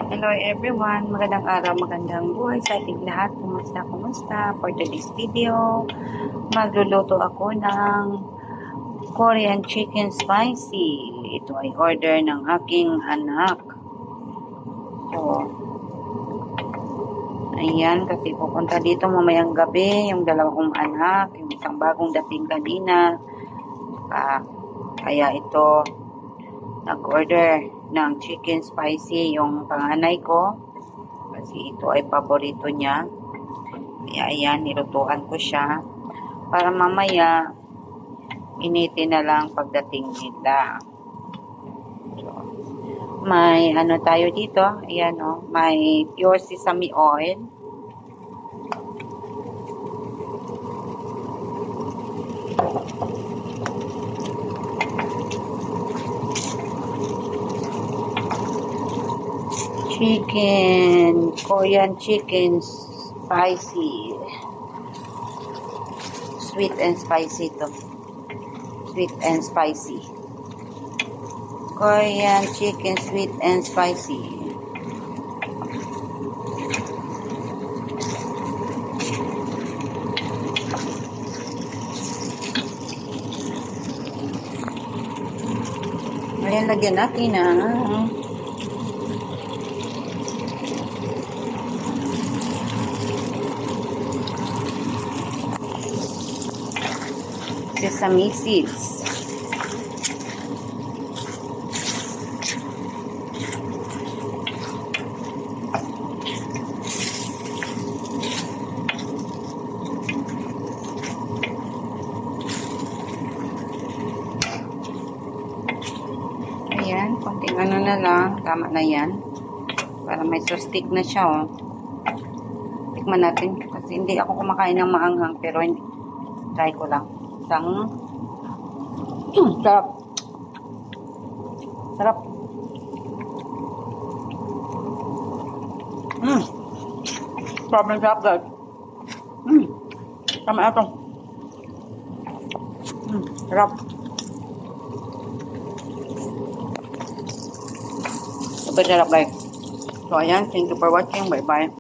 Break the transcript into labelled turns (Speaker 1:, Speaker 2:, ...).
Speaker 1: Hello everyone, magandang araw, magandang buhay sa ating lahat. Kumusta? For today's video, magluluto ako ng Korean chicken spicy. Ito ay order ng aking anak. So, ayan, kasi pupunta dito mamayang gabi yung dalawang anak, yung isang bagong dating kanina. Kaya ito, nag-order ng chicken spicy yung panganay ko kasi ito ay paborito niya. Kaya ayan, nilutuan ko siya para mamaya initin na lang pagdating nila. So, may ano tayo dito, ayan o, may pure sesame oil, Korean chicken spicy. Sweet and spicy to. Sweet and spicy. Korean chicken sweet and spicy. Ayan, lagyan natin sesame seeds. Ayan, konting ano na lang, tama na yan. Para may stick na siya, oh. Tikman natin kasi hindi ako kumakain ng maanghang, pero hindi, try ko lang. Sarap. Sarap. Sobrang sarap, guys. Tama ito. Sarap. Sobrang sarap, guys. So, ayan. Thank you for watching. Bye-bye.